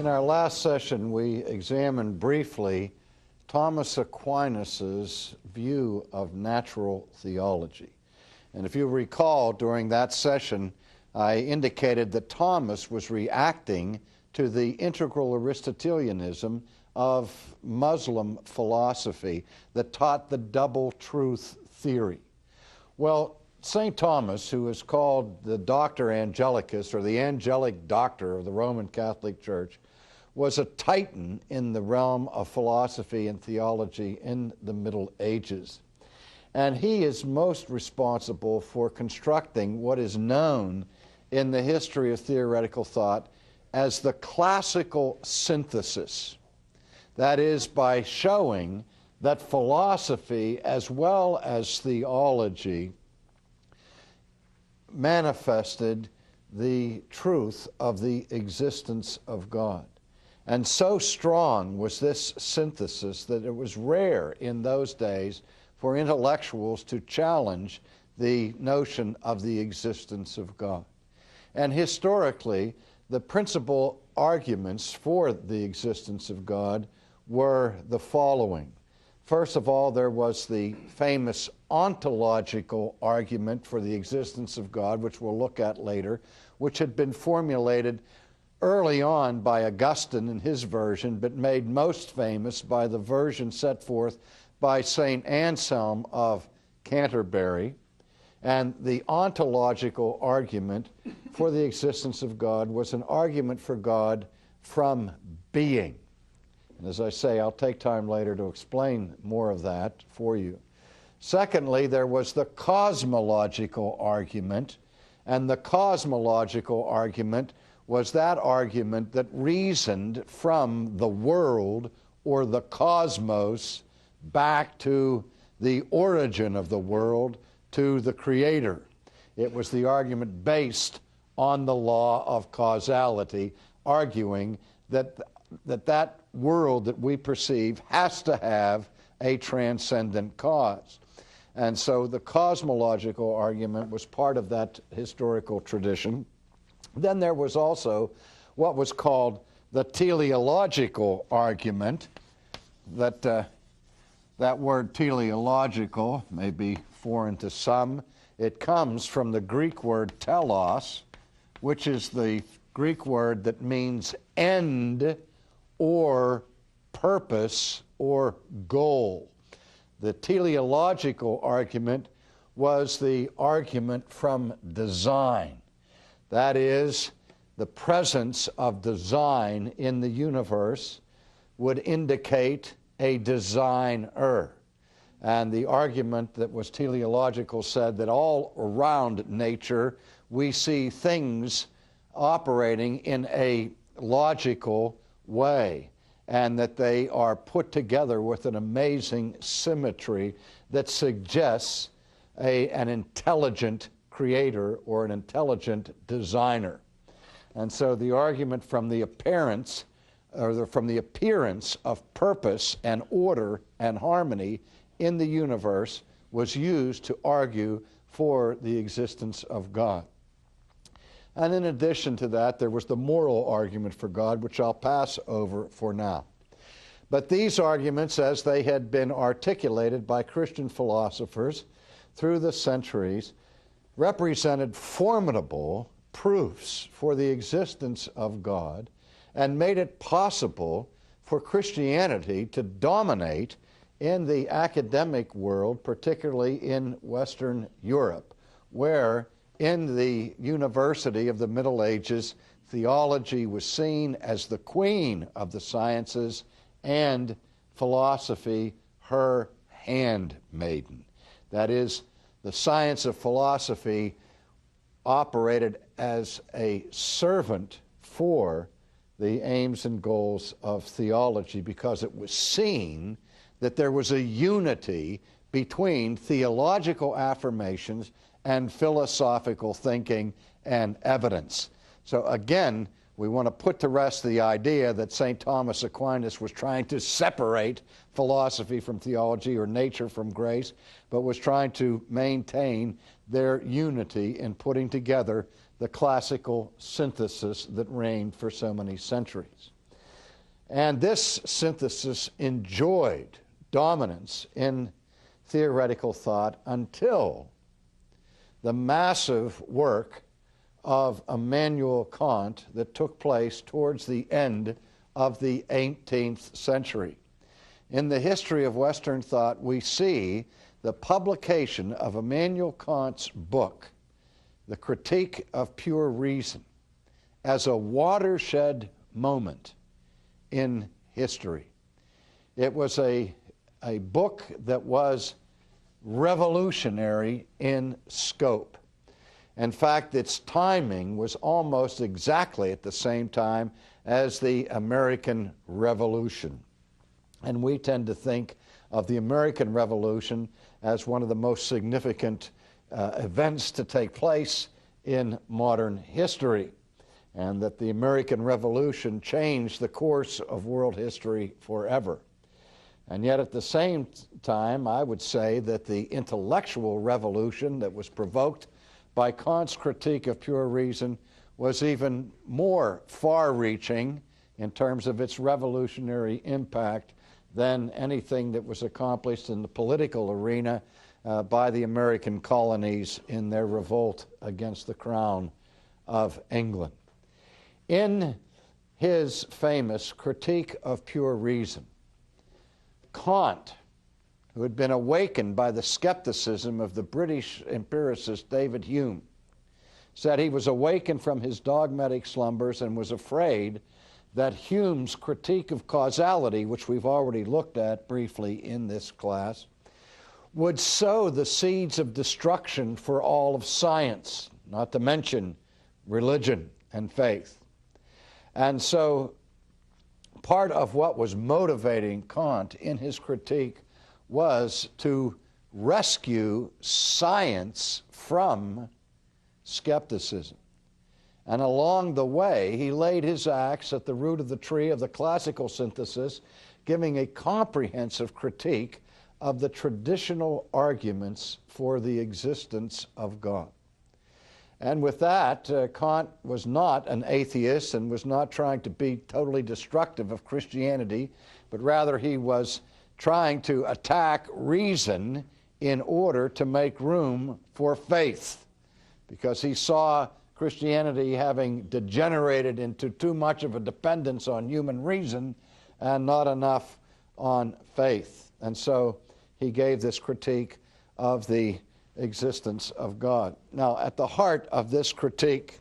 In our last session, we examined briefly Thomas Aquinas' view of natural theology. And if you recall, during that session, I indicated that Thomas was reacting to the integral Aristotelianism of Muslim philosophy that taught the double truth theory. Well, St. Thomas, who is called the Doctor Angelicus, or the angelic doctor of the Roman Catholic Church, was a titan in the realm of philosophy and theology in the Middle Ages. And he is most responsible for constructing what is known in the history of theoretical thought as the classical synthesis. That is, by showing that philosophy as well as theology manifested the truth of the existence of God. And so strong was this synthesis that it was rare in those days for intellectuals to challenge the notion of the existence of God. And historically, the principal arguments for the existence of God were the following. First of all, there was the famous ontological argument for the existence of God, which we'll look at later, which had been formulated early on by Augustine in his version, but made most famous by the version set forth by St. Anselm of Canterbury. And the ontological argument for the existence of God was an argument for God from being. And as I say, I'll take time later to explain more of that for you. Secondly, there was the cosmological argument, and the cosmological argument was that argument that reasoned from the world or the cosmos back to the origin of the world, to the Creator. It was the argument based on the law of causality, arguing that that world that we perceive has to have a transcendent cause. And so the cosmological argument was part of that historical tradition. Then there was also what was called the teleological argument. That word teleological may be foreign to some. It comes from the Greek word telos, which is the Greek word that means end or purpose or goal. The teleological argument was the argument from design. That is, the presence of design in the universe would indicate a designer. And the argument that was teleological said that all around nature we see things operating in a logical way, and that they are put together with an amazing symmetry that suggests an intelligent creator or an intelligent designer. And so the argument from the appearance of purpose and order and harmony in the universe was used to argue for the existence of God. And in addition to that, there was the moral argument for God, which I'll pass over for now. But these arguments, as they had been articulated by Christian philosophers through the centuries, represented formidable proofs for the existence of God and made it possible for Christianity to dominate in the academic world, particularly in Western Europe, where in the university of the Middle Ages, theology was seen as the queen of the sciences and philosophy her handmaiden. That is, the science of philosophy operated as a servant for the aims and goals of theology, because it was seen that there was a unity between theological affirmations and philosophical thinking and evidence. So again, we want to put to rest the idea that St. Thomas Aquinas was trying to separate philosophy from theology or nature from grace, but was trying to maintain their unity in putting together the classical synthesis that reigned for so many centuries. And this synthesis enjoyed dominance in theoretical thought until the massive work of Immanuel Kant that took place towards the end of the 18th century. In the history of Western thought, we see the publication of Immanuel Kant's book, The Critique of Pure Reason, as a watershed moment in history. It was a book that was revolutionary in scope. In fact, its timing was almost exactly at the same time as the American Revolution. And we tend to think of the American Revolution as one of the most significant events to take place in modern history, and that the American Revolution changed the course of world history forever. And yet at the same time, I would say that the intellectual revolution that was provoked by Kant's critique of pure reason was even more far-reaching in terms of its revolutionary impact than anything that was accomplished in the political arena by the American colonies in their revolt against the crown of England. In his famous Critique of Pure Reason, Kant, who had been awakened by the skepticism of the British empiricist David Hume, said he was awakened from his dogmatic slumbers and was afraid that Hume's critique of causality, which we've already looked at briefly in this class, would sow the seeds of destruction for all of science, not to mention religion and faith. And so part of what was motivating Kant in his critique was to rescue science from skepticism. And along the way, he laid his axe at the root of the tree of the classical synthesis, giving a comprehensive critique of the traditional arguments for the existence of God. And with that, Kant was not an atheist and was not trying to be totally destructive of Christianity, but rather he was trying to attack reason in order to make room for faith, because he saw Christianity having degenerated into too much of a dependence on human reason and not enough on faith. And so he gave this critique of the existence of God. Now, at the heart of this critique,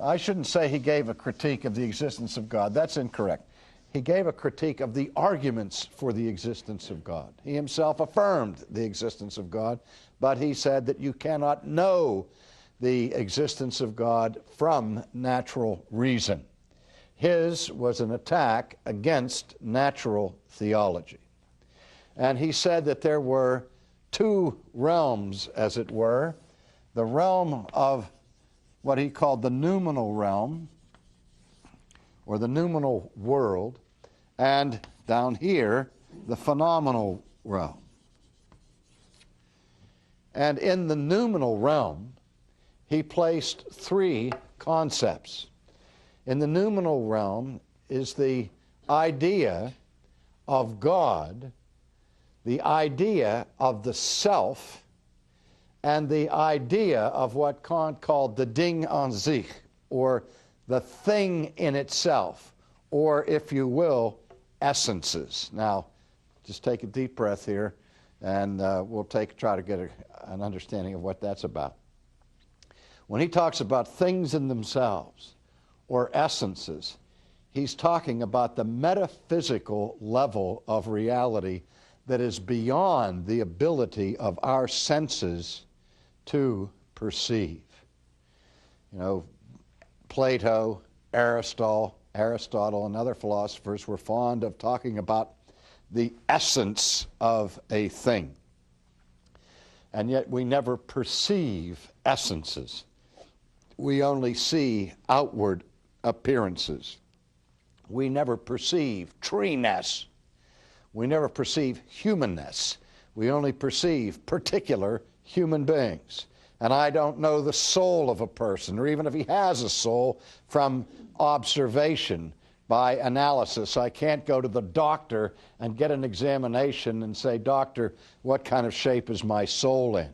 I shouldn't say he gave a critique of the existence of God. That's incorrect. He gave a critique of the arguments for the existence of God. He himself affirmed the existence of God, but he said that you cannot know the existence of God from natural reason. His was an attack against natural theology. And he said that there were two realms, as it were, the realm of what he called the noumenal realm, or the noumenal world, and down here, the phenomenal realm. And in the noumenal realm, he placed three concepts. In the noumenal realm is the idea of God, the idea of the self, and the idea of what Kant called the Ding an sich, or the thing in itself, or, if you will, essences. Now, just take a deep breath here, and we'll try to get an understanding of what that's about. When he talks about things in themselves, or essences, he's talking about the metaphysical level of reality that is beyond the ability of our senses to perceive. You know, Plato, Aristotle, and other philosophers were fond of talking about the essence of a thing. And yet we never perceive essences. We only see outward appearances. We never perceive treeness. We never perceive humanness. We only perceive particular human beings. And I don't know the soul of a person, or even if he has a soul, from observation by analysis. I can't go to the doctor and get an examination and say, "Doctor, what kind of shape is my soul in?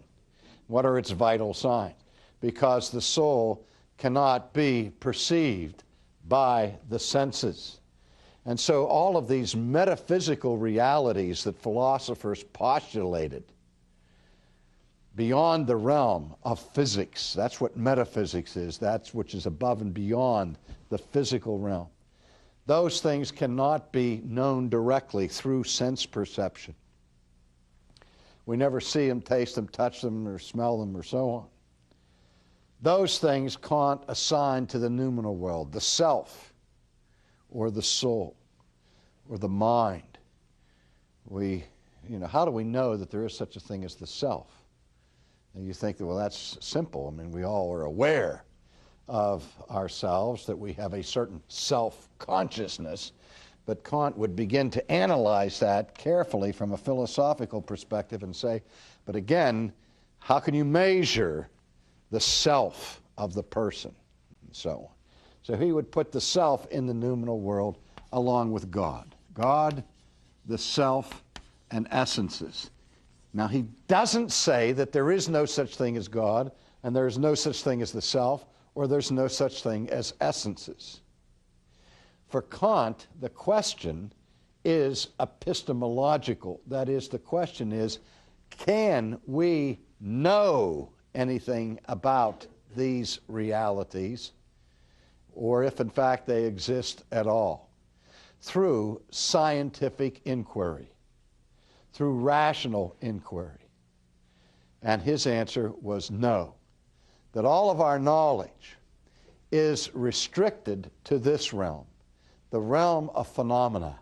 What are its vital signs?" Because the soul cannot be perceived by the senses. And so all of these metaphysical realities that philosophers postulated beyond the realm of physics, that's what metaphysics is, that's which is above and beyond the physical realm. Those things cannot be known directly through sense perception. We never see them, taste them, touch them, or smell them, or so on. Those things Kant assigned to the noumenal world, the self, or the soul, or the mind. How do we know that there is such a thing as the self? And you think that, well, that's simple. I mean, we all are aware of ourselves, that we have a certain self-consciousness, but Kant would begin to analyze that carefully from a philosophical perspective and say, but again, how can you measure the self of the person, and so on. So he would put the self in the noumenal world along with God. God, the self, and essences. Now, he doesn't say that there is no such thing as God, and there is no such thing as the self, or there's no such thing as essences. For Kant, the question is epistemological. That is, the question is, can we know anything about these realities, or if in fact they exist at all, through scientific inquiry, through rational inquiry? And his answer was no, that all of our knowledge is restricted to this realm, the realm of phenomena.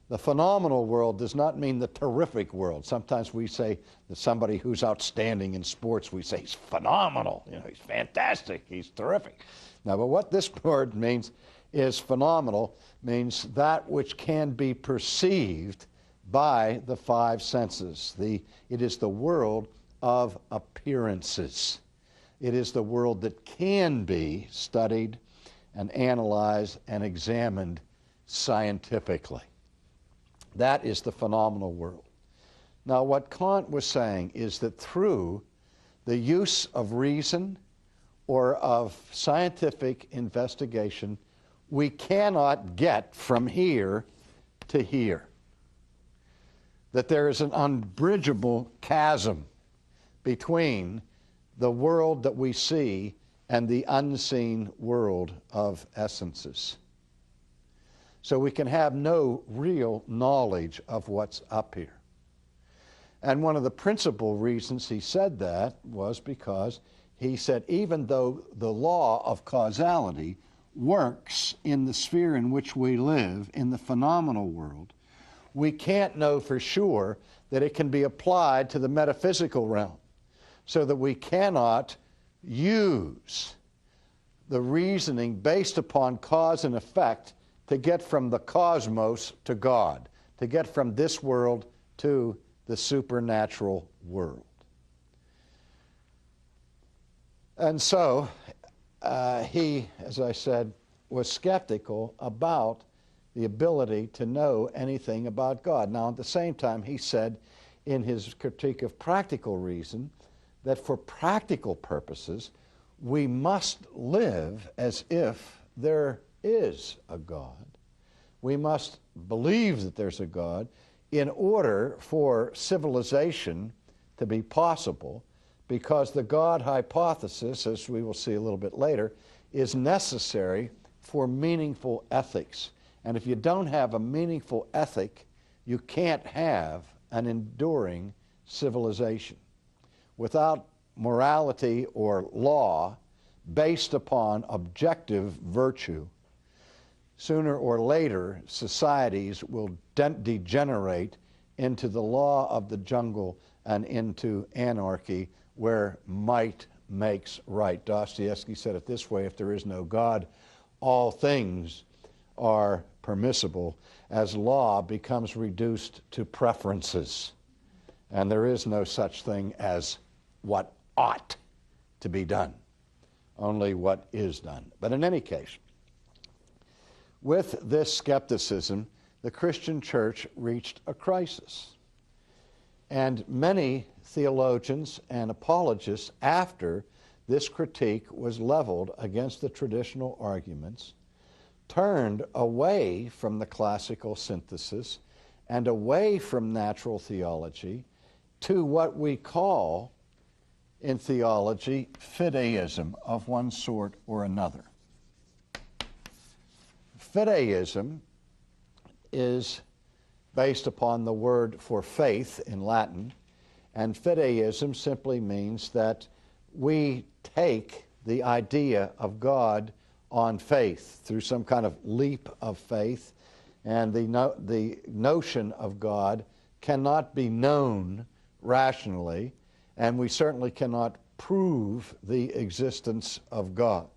The phenomenal world does not mean the terrific world. Sometimes we say that somebody who's outstanding in sports, we say he's phenomenal, he's fantastic, he's terrific. Now, but what this word means is phenomenal, means that which can be perceived by the five senses. It is the world of appearances. It is the world that can be studied and analyzed and examined scientifically. That is the phenomenal world. Now, what Kant was saying is that through the use of reason or of scientific investigation, we cannot get from here to here. That there is an unbridgeable chasm between the world that we see and the unseen world of essences. So we can have no real knowledge of what's up here. And one of the principal reasons he said that was because he said even though the law of causality works in the sphere in which we live, in the phenomenal world, we can't know for sure that it can be applied to the metaphysical realm, so that we cannot use the reasoning based upon cause and effect to get from the cosmos to God, to get from this world to the supernatural world. And so he, as I said, was skeptical about the ability to know anything about God. Now, at the same time, he said in his critique of practical reason that for practical purposes, we must live as if there is a God. We must believe that there's a God in order for civilization to be possible, because the God hypothesis, as we will see a little bit later, is necessary for meaningful ethics. And if you don't have a meaningful ethic, you can't have an enduring civilization. Without morality or law based upon objective virtue, sooner or later societies will degenerate into the law of the jungle and into anarchy, where might makes right. Dostoevsky said it this way: if there is no God, all things are permissible, as law becomes reduced to preferences, and there is no such thing as what ought to be done, only what is done. But in any case, with this skepticism, the Christian church reached a crisis. And many theologians and apologists, after this critique was leveled against the traditional arguments, turned away from the classical synthesis and away from natural theology to what we call in theology fideism of one sort or another. Fideism is based upon the word for faith in Latin, and fideism simply means that we take the idea of God on faith through some kind of leap of faith, and the notion of God cannot be known rationally, and we certainly cannot prove the existence of God.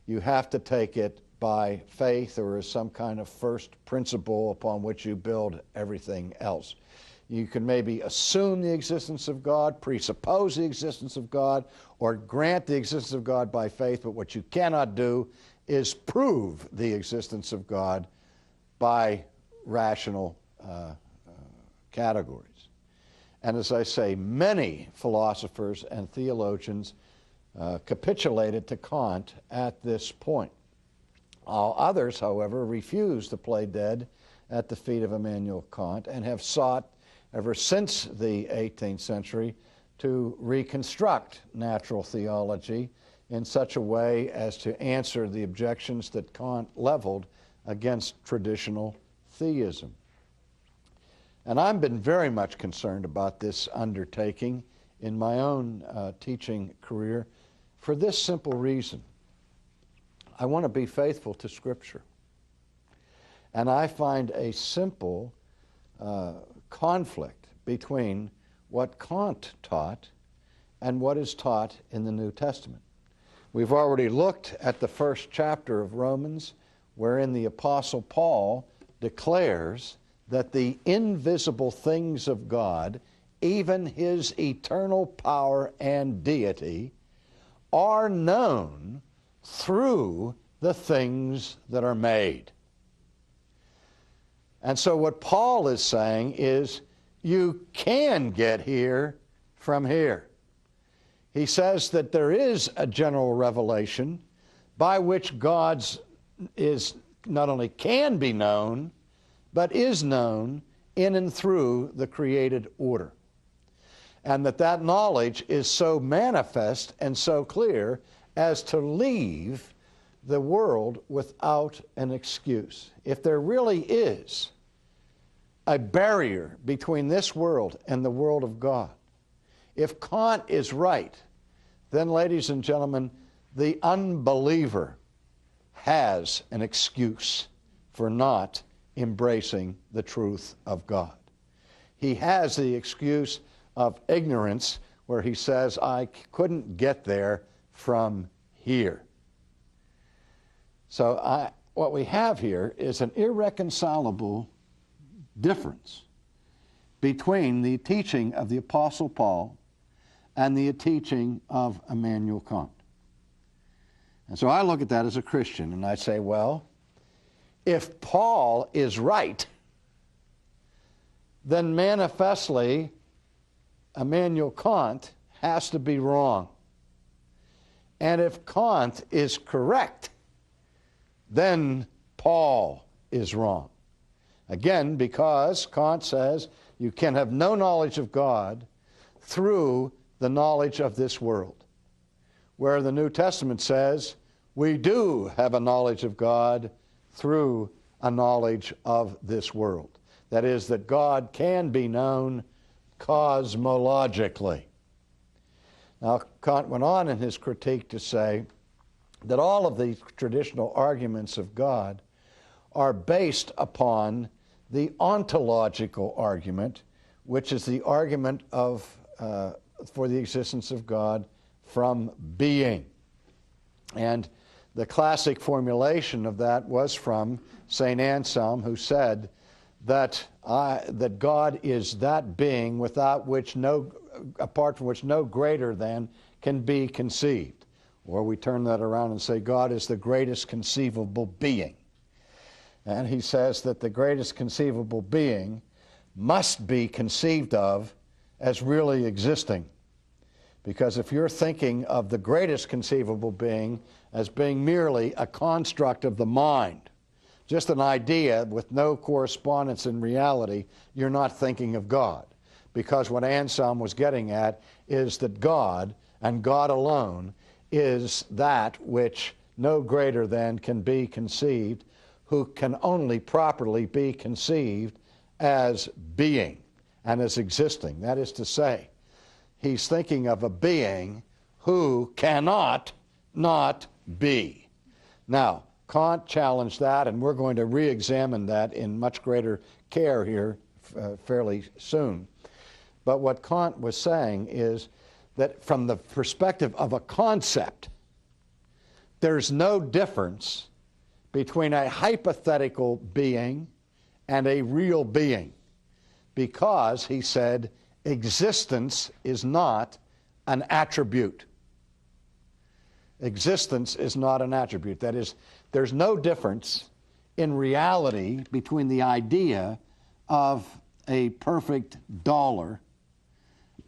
You have to take it by faith or as some kind of first principle upon which you build everything else. You can maybe assume the existence of God, presuppose the existence of God, or grant the existence of God by faith, but what you cannot do is prove the existence of God by rational categories. And as I say, many philosophers and theologians capitulated to Kant at this point. Others, however, refuse to play dead at the feet of Immanuel Kant and have sought ever since the 18th century to reconstruct natural theology in such a way as to answer the objections that Kant leveled against traditional theism. And I've been very much concerned about this undertaking in my own teaching career for this simple reason. I want to be faithful to Scripture. And I find a simple conflict between what Kant taught and what is taught in the New Testament. We've already looked at the first chapter of Romans, wherein the Apostle Paul declares that the invisible things of God, even His eternal power and deity, are known through the things that are made. And so what Paul is saying is you can get here from here. He says that there is a general revelation by which God's is not only can be known, but is known in and through the created order. And that knowledge is so manifest and so clear as to leave the world without an excuse. If there really is a barrier between this world and the world of God, if Kant is right, then, ladies and gentlemen, the unbeliever has an excuse for not embracing the truth of God. He has the excuse of ignorance, where he says, I couldn't get there from here. So what we have here is an irreconcilable difference between the teaching of the Apostle Paul and the teaching of Immanuel Kant. And so I look at that as a Christian and I say, well, if Paul is right, then manifestly Immanuel Kant has to be wrong. And if Kant is correct, then Paul is wrong. Again, because Kant says you can have no knowledge of God through the knowledge of this world, where the New Testament says we do have a knowledge of God through a knowledge of this world. That is, that God can be known cosmologically. Now, Kant went on in his critique to say that all of the traditional arguments of God are based upon the ontological argument, which is the argument of for the existence of God from being. And the classic formulation of that was from St. Anselm, who said that God is that being without which apart from which no greater than can be conceived. Or we turn that around and say God is the greatest conceivable being. And he says that the greatest conceivable being must be conceived of as really existing. Because if you're thinking of the greatest conceivable being as being merely a construct of the mind, just an idea with no correspondence in reality, you're not thinking of God. Because what Anselm was getting at is that God, and God alone, is that which no greater than can be conceived, who can only properly be conceived as being and as existing. That is to say, he's thinking of a being who cannot not be. Now, Kant challenged that, and we're going to re-examine that in much greater care here fairly soon. But what Kant was saying is that from the perspective of a concept, there's no difference between a hypothetical being and a real being, because, he said, existence is not an attribute. Existence is not an attribute. That is, there's no difference in reality between the idea of a perfect dollar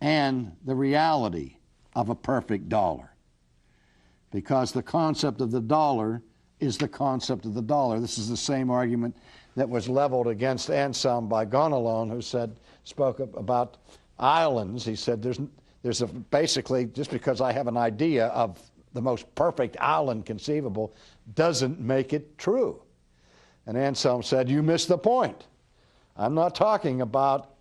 and the reality of a perfect dollar, because the concept of the dollar is the concept of the dollar. This is the same argument that was leveled against Anselm by Gonalon, who spoke about islands. He said there's basically, just because I have an idea of the most perfect island conceivable doesn't make it true. And Anselm said, you missed the point. I'm not talking about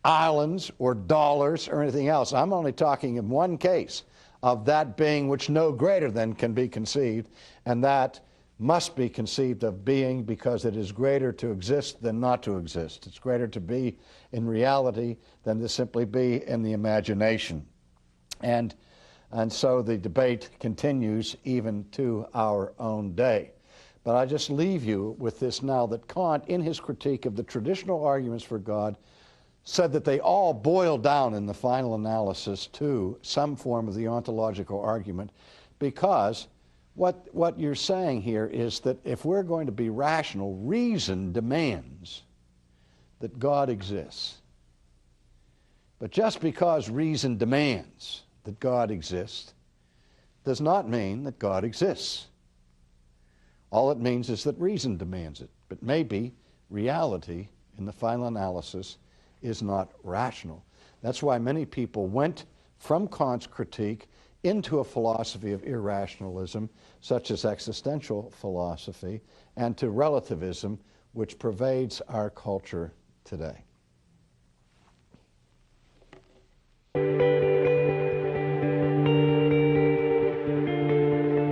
islands or dollars or anything else. I'm only talking in one case of that being which no greater than can be conceived, and that must be conceived of being because it is greater to exist than not to exist. It's greater to be in reality than to simply be in the imagination. And so the debate continues even to our own day. But I just leave you with this now, that Kant, in his critique of the traditional arguments for God, said that they all boil down in the final analysis to some form of the ontological argument, because what you're saying here is that if we're going to be rational, reason demands that God exists. But just because reason demands that God exists does not mean that God exists. All it means is that reason demands it. But maybe reality, in the final analysis, is not rational. That's why many people went from Kant's critique into a philosophy of irrationalism, such as existential philosophy, and to relativism, which pervades our culture today.